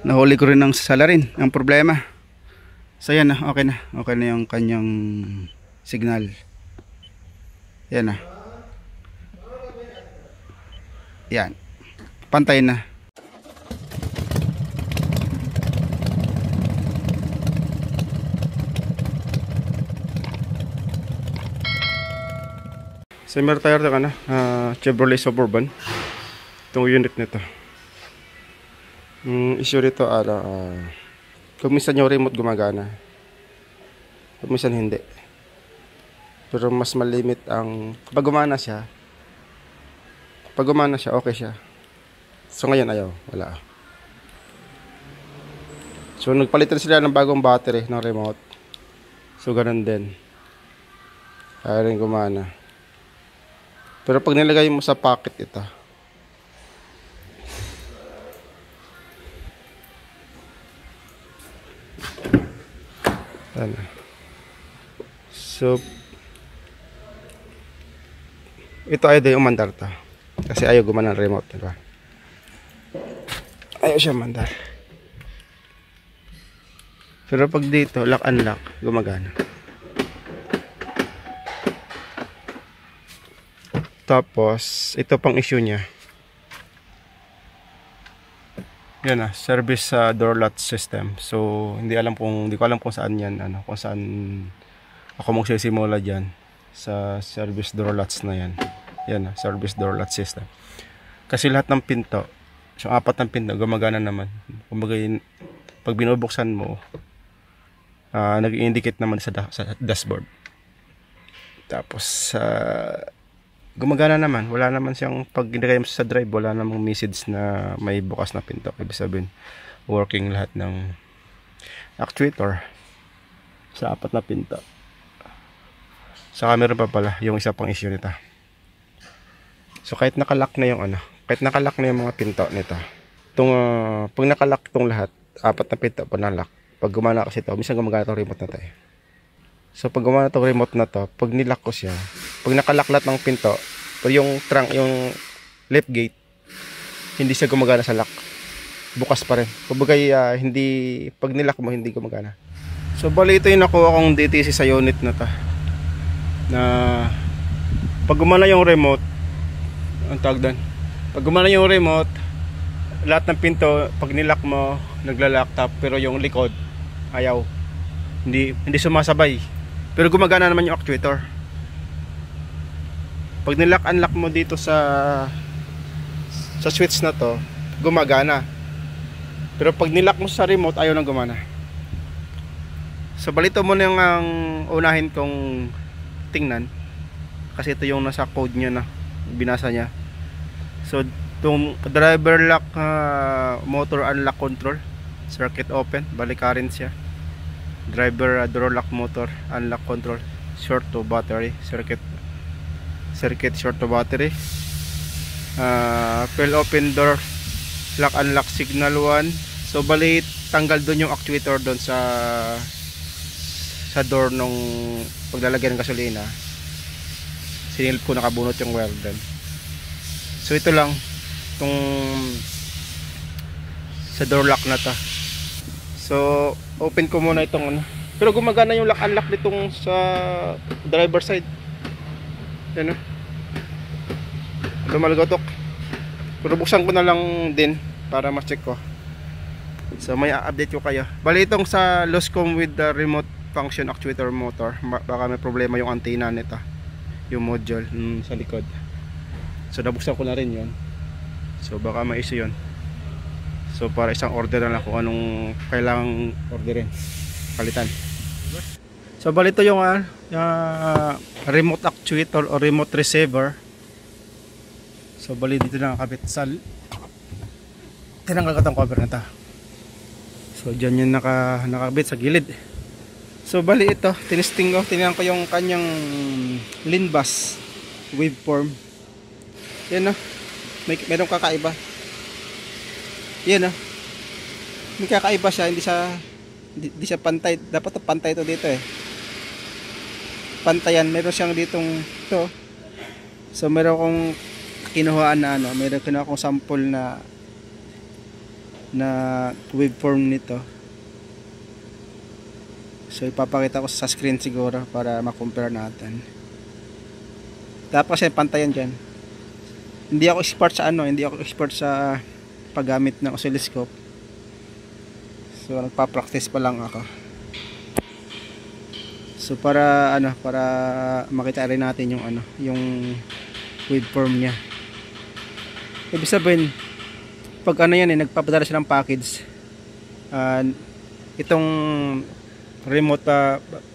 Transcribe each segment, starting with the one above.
Nahuli ko rin ng salarin. Ang problema. So yan na, okay na. Okay na yung kanyang signal. Yan na. Yan. Pantay na. Similar tire ng ano, Chevrolet Suburban. Itong unit nito. Issue rito kung minsan yung remote gumagana, kung minsan hindi. Pero mas malimit ang kapag gumana siya. Pag gumana siya, okay siya. So ngayon ayaw, wala. So nagpalitan sila ng bagong battery ng remote. So ganun din. Kaya rin gumana. Pero pag nilagay mo sa pocket ito, ano. So ito ayaw din umandar to. Kasi ayaw gumana ng remote, diba? Ayaw siya mandar. Pero pag dito, lock unlock, gumagana. Tapos, ito pang issue niya. Yan na, service door latch system. So, hindi ko alam kung saan yan, kung saan ako magsisimula diyan sa service door latch na yan. Yan na, service door latch system. Kasi lahat ng pinto, so 4 ng pinto, gumagana naman. Kumbaga, pag binubuksan mo, nag-indicate naman sa dashboard. Tapos, gumagana naman. Wala naman siyang, pag ginagay mo sa drive, wala namang message na may bukas na pinto. Ibig sabihin, working lahat ng actuator sa 4 na pinto. Saka meron pa pala yung isa pang issue nito. So kahit nakalock na yung kahit nakalock na yung mga pinto nito. Pag nakalock itong lahat, 4 na pinto pa na-lock. Pag gumana kasi ito, minsan gumagana itong remote na ito eh. So pag gumana itong remote na to, pag nilock ko siya, pag nakalock lahat ng pinto, pero yung trunk, yung left gate, hindi siya gumagana sa lock. Bukas pa rin. Kumbaga pag nilock mo, hindi gumagana. So bali ito yung nakuha kong DTC sa unit na to. Na pag gumana yung remote, ang tawag doon, pag gumana yung remote, lahat ng pinto, pag nilock mo, nagla-lock top, pero yung likod, ayaw. Hindi sumasabay. Pero gumagana naman yung actuator. Pag nilock unlock mo dito sa switch na to, gumagana. Pero pag nilock mo sa remote, ayaw nang gumana. So balito mo na yung unahin kong tingnan. Kasi ito yung nasa code niya na binasa niya. So itong driver lock, motor unlock control, circuit open, balik current siya. Driver door lock motor unlock control, short to battery, circuit short to battery, fill open door lock unlock signal 1. So bali tanggal doon yung actuator doon sa door nung paglalagay ng gasolina. Sinilip ko, nakabunot yung wire doon. So ito lang itong sa door lock na to. So open ko muna itong pero gumagana yung lock unlock nitong sa driver side. Yan o. Lumalagotok. Pero buksan ko na lang din para ma-check ko. So may update ko kayo. Bali itong sa Loscom with the remote function actuator motor, baka may problema yung antenna nito, yung module sa likod. So nabuksan ko na rin yon. So baka may issue yun. So para isang order na lang kung anong kailangang orderin, palitan. So bali ito yung remote actuator o remote receiver. So bali dito na nakakabit sa tinanggal ko itong cover na ito. So dyan yung nakakabit sa gilid. So bali ito, tinignan ko yung kanyang LIN bus waveform. Yan na, merong kakaiba. Yan may kakaiba siya, hindi siya pantay. Dapat pantay ito dito eh. Pantayan, meron siyang ditong ito. So meron kong kinuhaan na meron kinuha akong sample na na waveform nito. So ipapakita ko sa screen siguro para ma-compare natin. Dapat kasi pantayan dyan. Hindi ako expert sa paggamit ng oscilloscope. So nagpa-practice pa lang ako. So para makita rin natin yung waveform niya. Ibig sabihin, pag nagpapadala siya ng package, itong remote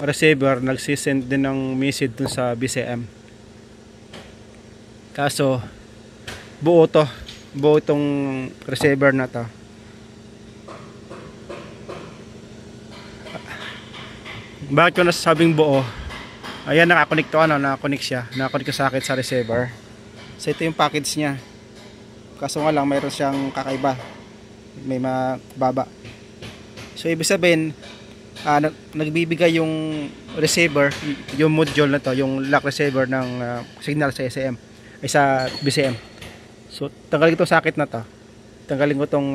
receiver nagsisend din ng message dun sa BCM. Kaso buo itong receiver na to. Bakit ko nasasabing buo? Ayan, nakakonect siya, nakakonect sa akin sa receiver. So ito yung package niya. Kaso nga lang mayroon siyang kakaiba, may mababa. So ibig sabihin, nagbibigay yung receiver, yung module na to, yung lock receiver ng signal sa SM ay sa BCM. So tanggalin ko itong socket na to, tanggalin ko itong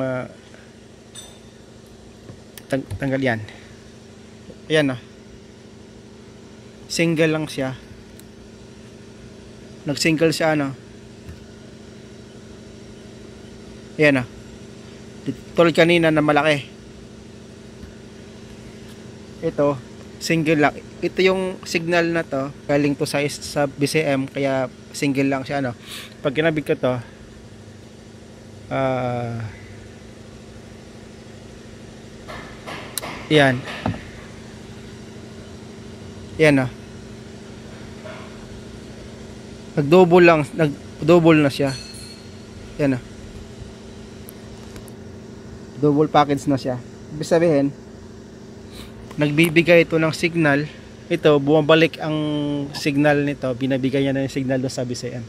tanggal yan. Ayan, single lang siya, nag-single siya, ayan, tulad kanina na malaki. Ito single lang. Ito yung signal na to galing to sa BCM, kaya single lang siya, Pag kinabig ko to, yan, nag-double na siya. Yan, double package na siya. Ibig sabihin, nagbibigay ito ng signal. Ito, bumabalik ang signal nito, binabigay niya na yung signal doon sa BCM.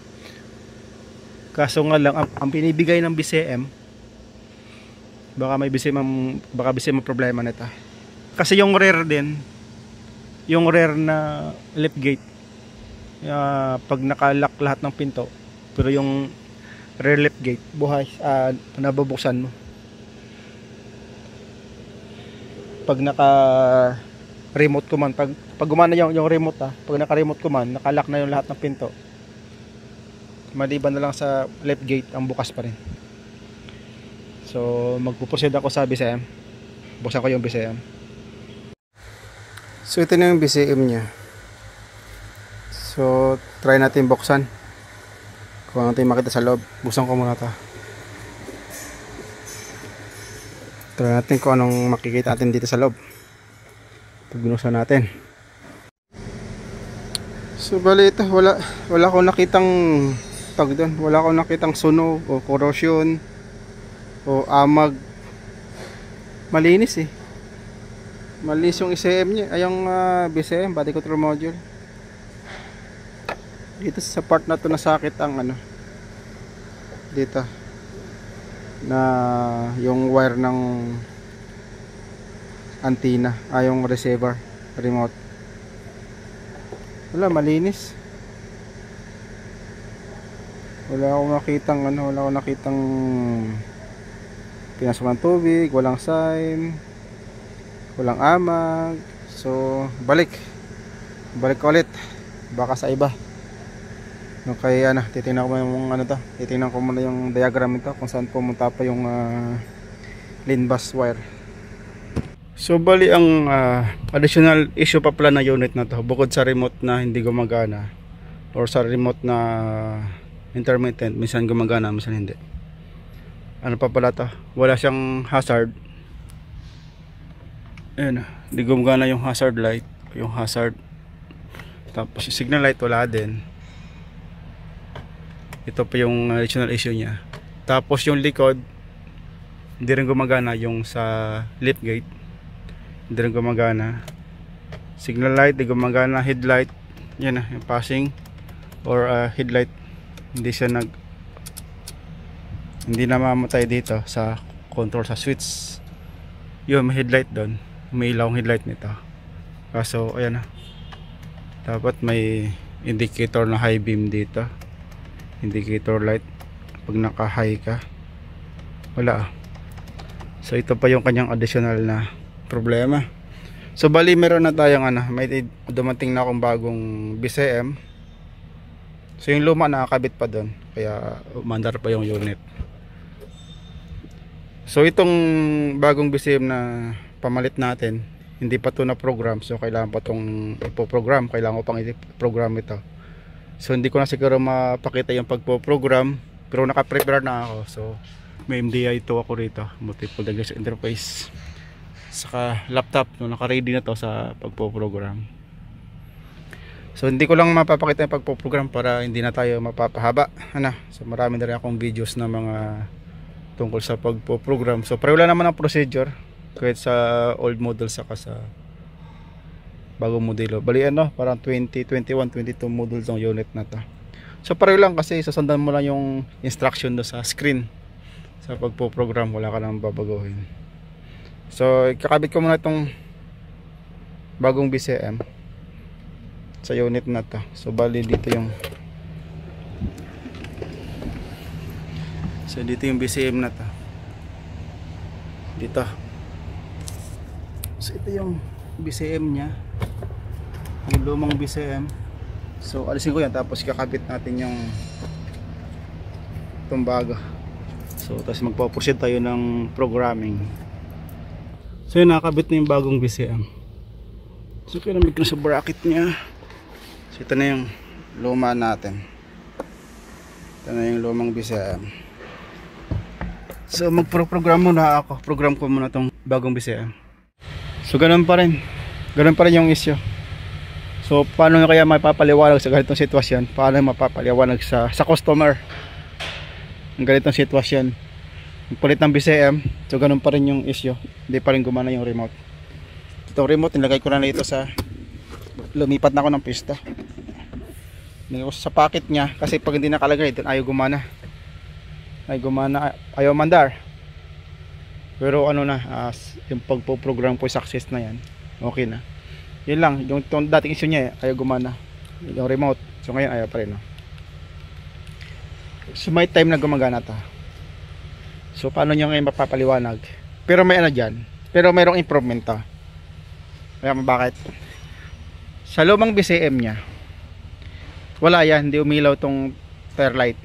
Kaso nga lang, ang binibigay ng BCM, baka BCM problema nito. Kasi yung rear din, yung rear na lift gate, pag nakalock lahat ng pinto, pero yung rear lift gate, nabubuksan mo. Pag naka remote command, pag gumana yung remote, pag naka remote command, nakalock na yung lahat ng pinto, maliban na lang sa left gate ang bukas pa rin. So magpuproceed ako sa BCM, buksan ko yung BCM. So ito na yung BCM nya. So try natin buksan kung ano natin makita sa loob. Buksan ko muna ito. Try natin kung anong makikita natin dito sa loob pag binuksan natin. So bali ito, wala akong nakitang wala akong nakitang sunog o corrosion o amag. Malinis malinis yung ICM nya, ay yung BCM, body control module. Dito sa part na to nasakit ang dito na yung wire ng antenna, yung receiver remote. Wala, malinis. Wala akong nakitang pinasok ng tubig, walang sign, walang amag. So balik ulit, baka sa iba. Kaya titingnan ko yung titingnan ko muna yung diagram nito kung saan pumunta pa yung LIN bus wire. So bali ang additional issue pa pala na unit na to, bukod sa remote na hindi gumagana or sa remote na intermittent, minsan gumagana, minsan hindi. Ano pa pala to? Wala siyang hazard. Ayan, hindi gumagana yung hazard light, yung hazard. Tapos yung signal light wala din. Ito pa yung additional issue niya. Tapos yung likod, hindi rin gumagana, yung sa lift gate hindi rin gumagana. Signal light hindi gumagana, headlight yan yung passing or headlight hindi namamatay dito sa control sa switch. Yun, may headlight doon, may ilaw ang headlight nito. Kaso ayan dapat may indicator na high beam dito, indicator light pag naka high ka. Wala. So ito pa yung kanyang additional na problema. So bali meron na tayong may dumating na akong bagong BCM. So yung luma nakakabit pa doon, kaya umandar pa yung unit. So itong bagong BCM na pamalit natin, hindi pa to na program, so kailangan pa tong ipo-program, kailangan ko pang i-program ito. So hindi ko na siguro mapakita yung pagpo-program, pero naka-prepare na ako. So may MDI ito ako rito, multiple device interface, saka laptop, no, naka-ready na to sa pagpo-program. So hindi ko lang mapapakita yung pagpo-program para hindi na tayo mapapahaba. So marami na rin akong videos na mga tungkol sa pagpo-program. So pareho lang naman ang procedure kahit sa old model saka sa bagong modelo. Bali parang 20, 21, 22 model tong unit na to. So pareho lang kasi sasundan mo lang yung instruction do sa screen. Sa pagpo-program wala ka nang babaguhin. So ikakabit ko muna itong bagong BCM sa unit na to. So bali dito yung yung BCM na to. Dito. So ito yung BCM nya, yung lumang BCM. So alisin ko yan, tapos kakabit natin yung itong bago. So tapos magpo-proceed tayo ng programming. So yun, nakakabit na yung bagong BCM. So kinamig ko na sa bracket nya. So ito na yung luma natin. Ito na yung lumang BCM. So magprogram muna ako. Program ko muna tong bagong BCM. So ganun pa rin yung issue. So paano kaya mapapaliwanag sa ganitong sitwasyon? Paano mapapaliwanag sa customer ang ganitong sitwasyon? Palit ng BCM, so ganun pa rin yung issue. Hindi pa rin gumana yung remote. Itong remote nilagay ko na dito sa, lumipat na ako ng pista. Nilagay ko sa pocket nya kasi pag hindi nakalagay doon ayaw gumana. Ayaw mandar. Pero yung pagpo-program po success na yan, okay na. Yun lang, yung dating issue niya ayaw gumana yung remote. So ngayon ayaw pa rin, no? So may time na gumagana ta. So paano nyo ngayon mapapaliwanag? Pero may dyan, pero mayroong improvement ta. Kaya bakit? Sa lumang BCM nya wala yan, hindi umilaw tong tail light.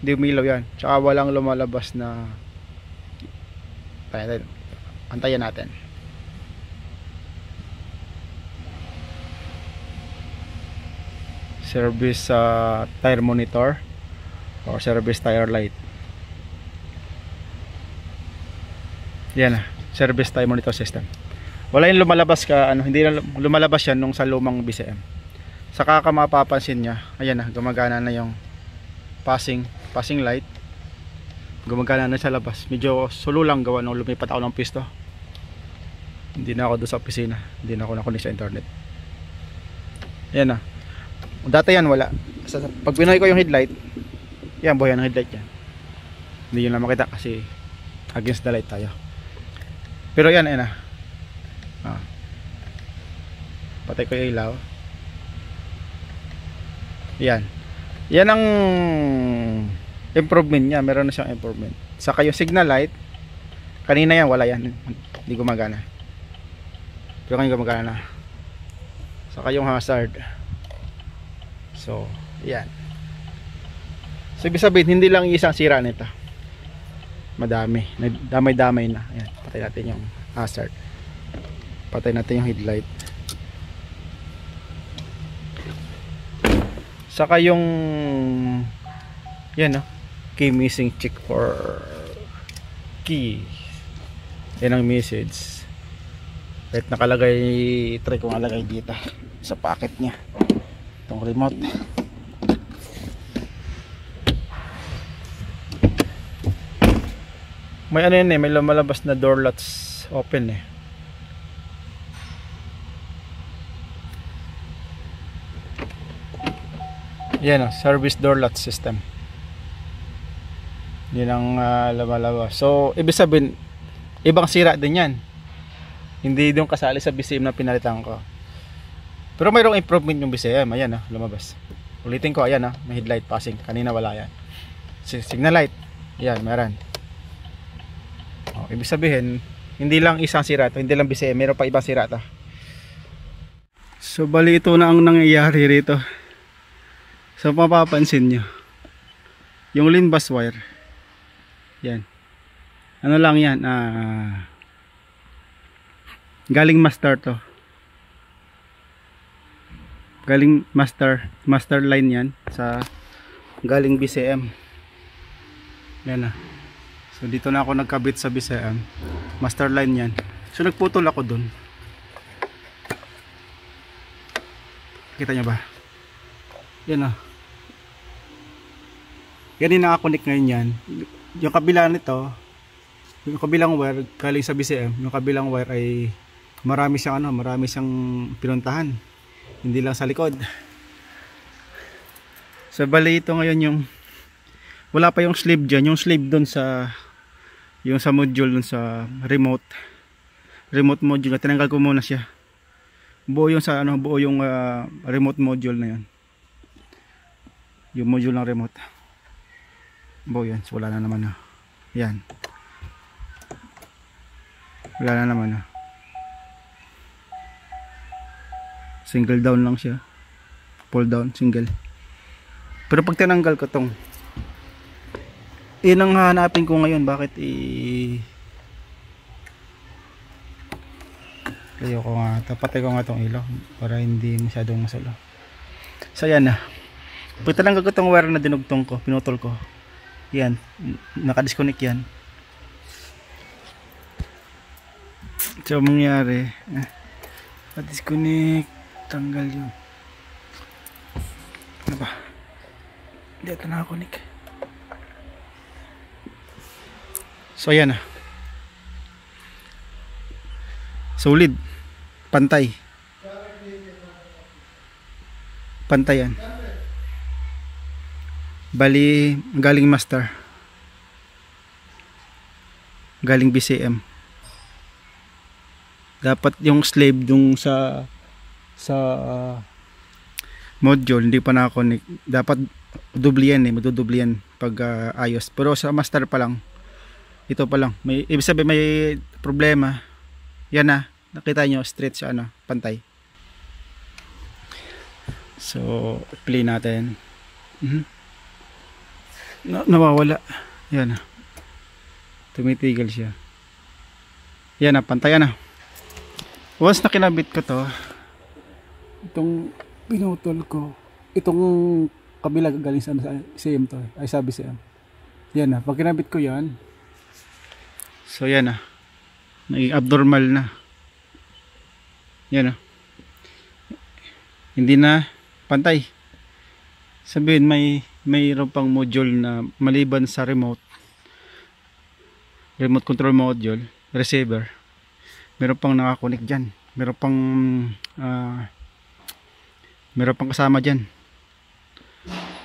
Hindi umilaw yan. Tsaka walang lumalabas na, antayan natin. Service tire monitor or service tire light. Yan service tire monitor system. Wala yung lumalabas hindi na lumalabas yan nung sa lumang BCM. Saka ka mapapansin nya, ayan gumagana na yung passing light. Gumagana na sa labas. Medyo sulo lang gawa nung lumipat ako ng pisto. Hindi na ako doon sa opisina, hindi na ako nakunik sa internet. Ayan dati yan wala. Pag binuhay ko yung headlight, yan buhay ng headlight yan. Hindi yun na makita kasi against the light tayo. Pero yan patay ko yung ilaw. Yan ang improvement niya. Meron na siyang improvement. Saka yung signal light, kanina yan wala yan, hindi gumagana. Pero kanina gumagana na. Saka yung hazard. So yan. So ibig sabihin hindi lang isang sira nito, madami, damay-damay na. Ayan, patay natin yung hazard, patay natin yung headlight. Saka yung yan key missing, check for key. Yan ang message. Kahit nakalagay, try ko nalagay dito sa pocket nya itong remote. May yan may lumalabas na door latch open yan service door latch system. Yan ang lumalabas. So ibig sabihin ibang sira din yan, hindi doon kasali sa BCM na pinalitan ko. Pero mayroong improvement yung BCM. Ayan lumabas. Ulitin ko, ayan may headlight passing. Kanina wala yan. Signal light, ayan meron. Ibig sabihin, hindi lang isang sira to, hindi lang BCM, meron pa ibang sira to. So bali ito na ang nangyayari rito. So mapapansin nyo, yung LIN bus wire, yan, ano lang yan, galing master to, galing master line yan sa galing BCM. Yan na. So dito na ako nagkabit sa BCM, master line yan. So nagputol ako dun, kita nyo ba? Yan na. Yan yung nakakonect ngayon yan. Yung kabila nito, yung kabilang wire galing sa BCM, yung kabilang wire ay marami siyang pinuntahan, hindi lang sa likod. So bali ito ngayon yung wala pa yung sleeve dyan, yung sleeve dun sa yung sa module dun sa remote module, tinanggal ko muna siya. Buo yung remote module na yan, yung module ng remote buo yan. So wala na naman na yan, wala na naman na, single down lang siya, pull down single. Pero pag tinanggal ko tong, yun ang hanapin ko ngayon, bakit kayo ko nga, tapatay ko nga tong ilaw para hindi masyadong masalo. So yan na, pag tinanggal ko tong wire na dinugtong ko, pinutol ko, yan, nakadisconnect yan. So mangyari, disconnect, tanggal yun. Ano ba? Dito nakakonek. So yan na, solid, pantay yan. Bali galing master, galing BCM. Dapat yung slave dung sa module hindi pa nakakonect, dapat doble yan, madudoble yan pag ayos. Pero sa master pa lang, ito pa lang, may ibig sabihin may problema. Yan na, nakita nyo straight siya, pantay. So play natin. Nawawala. Yan na, tumitigil siya. Yan na, pantay na. Once na kinabit ko to, itong pinutol ko, itong kabila galing sa CM to, ay sabi CM. Yan na, pag kinabit ko yan, so yan na, naging abnormal na. Yan na, hindi na pantay. Sabihin mayroon pang module na maliban sa remote control module, receiver, meron pang nakakonect dyan, meron pang kasama dyan.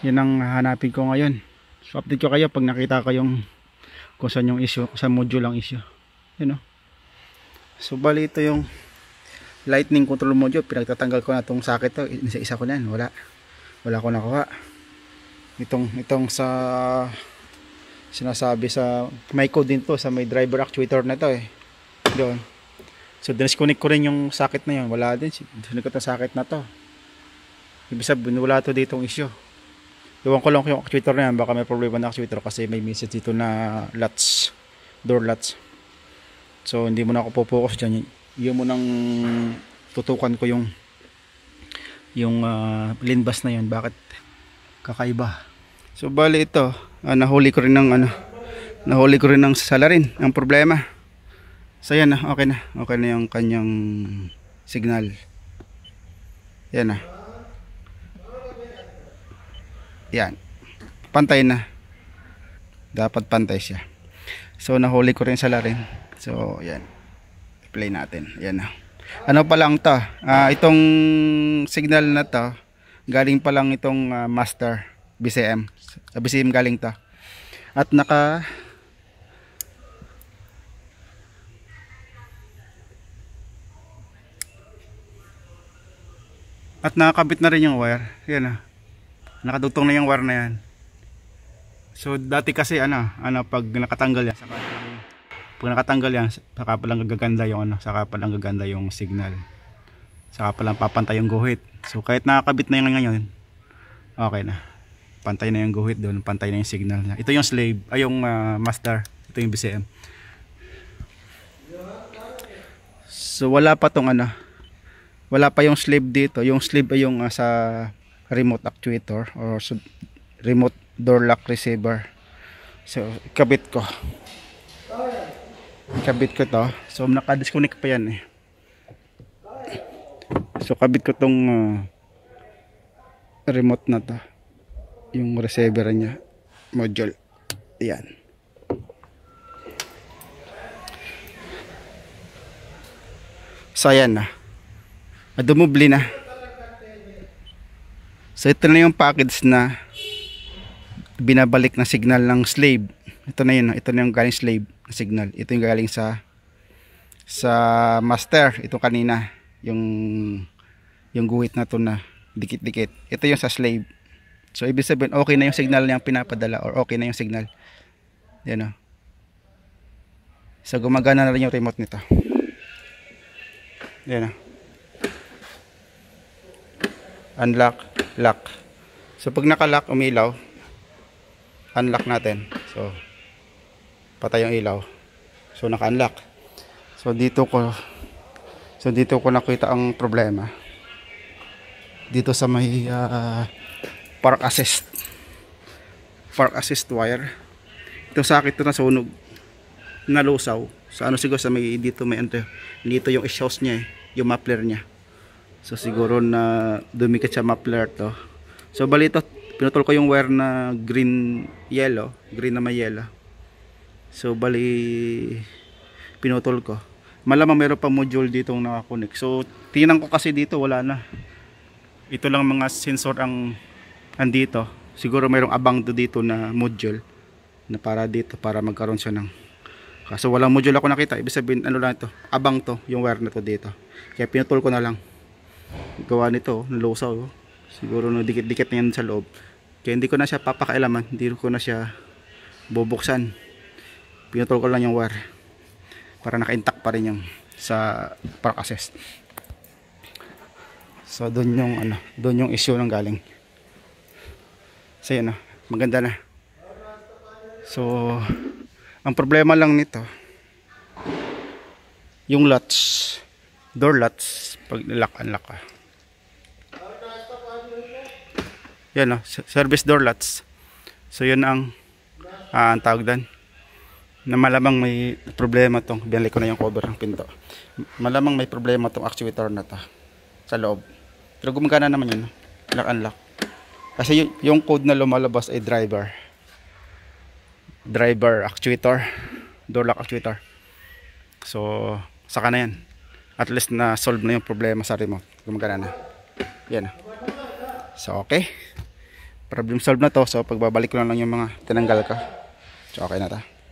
Yan ang hanapin ko ngayon. So update ko kayo pag nakita ko kung saan yung issue, sa module ang issue. Yun o. So bali ito yung lightning control module, pinagtatanggal ko na itong socket to, isa ko na yan, wala ko nakuha. Itong sa sinasabi sa may code din to, sa may driver actuator na to doon. So disconnect ko rin yung socket na yun, wala din, disconnect ko itong socket na to. Ibig sabihin wala to ditong issue. Iwan ko lang yung actuator na yan, baka may problema na actuator kasi may message dito na latch, door latch. So hindi mo na ako po-focus dyan, yun mo nang tutukan ko yung LIN bus na yun, bakit kakaiba. So bali ito, nahuli ko rin ng salarin ang problema. So yan na, okay na yung kanyang signal. Yan na, yan, pantay na, dapat pantay siya. So nahuli ko rin salarin. So yan, play natin. Yan na, ano pa lang to, itong signal na to galing pa lang itong master BCM, sa BCM galing to, at nakakabit na rin yung wire. Yan na, nakadugtong na yung wire na yan. So dati kasi pag nakatanggal yan, Pag nakatanggal yan, saka palang gaganda yung ano, saka palang gaganda yung signal. Saka palang papantay yung guhit. So kahit nakakabit na yung ngayon, okay na. Pantay na yung guhit doon, pantay na yung signal niya. Ito yung slave, ay yung master. Ito yung BCM. So wala pa tong ano, wala pa yung slave dito. Yung slave ay yung sa remote actuator or remote door lock receiver. So ikabit ko to. So naka-disconnect pa yan eh. So kabit ko tong remote na to, yung receiver niya, module. Yan. So ayan na, dumubli na. So ito na yung package na binabalik na signal ng slave. Ito na yun, ito na yung galing slave na signal. Ito yung galing sa master. Ito kanina yung guhit na to na dikit-dikit. Ito yung sa slave. So ibig sabihin okay na yung signal niyang pinapadala or okay na yung signal. Yan o. So gumagana na rin yung remote nito. Yan o. Unlock, lock. So pag naka-lock, umilaw, unlock natin. So patay yung ilaw. So naka-unlock. So dito ko nakita ang problema. Dito sa may park assist wire. Ito sakit to, nasunog, nalusaw. Sa ano siguro sa may dito may dito yung exhaust niya eh, yung muffler niya. So siguro na dumikit sa muffler to. So bali ito, pinutol ko yung wire na green na may yellow. So bali pinutol ko. Malamang meron pa module dito nakakonek. So tingnan ko kasi dito wala na. Ito lang mga sensor ang andito. Siguro mayroong abang dito na module na para dito, para magkaroon siya ng, kaso walang module ako nakita. Ibig sabihin ano lang ito, abang to yung wire na to dito. Kaya pinutol ko na lang. Gawa nito nalusaw. Siguro no dikit-dikit na yan sa loob. Kaya hindi ko na siya papakailaman, hindi ko na siya bubuksan. Pinutol ko lang yung wire para naka-intact pa rin yung sa park access. So doon yung issue ng galing. So yun na, maganda na. So ang problema lang nito, yung latch, door latch, pag unlock ka. Yan o, service door latch. So yun ang tawag doon, na malamang may problema tong, binalik ko na yung cover ng pinto. Malamang may problema tong actuator na to sa loob. Pero gumagana naman yun, lock unlock. Kasi yung code na lumalabas ay driver actuator, door lock actuator. So saka na yan, at least na solve na yung problema sa remote, gumagana na yan. So okay, problem solved na to. So pagbabalik ko na lang yung mga tinanggal ko. So okay na ta.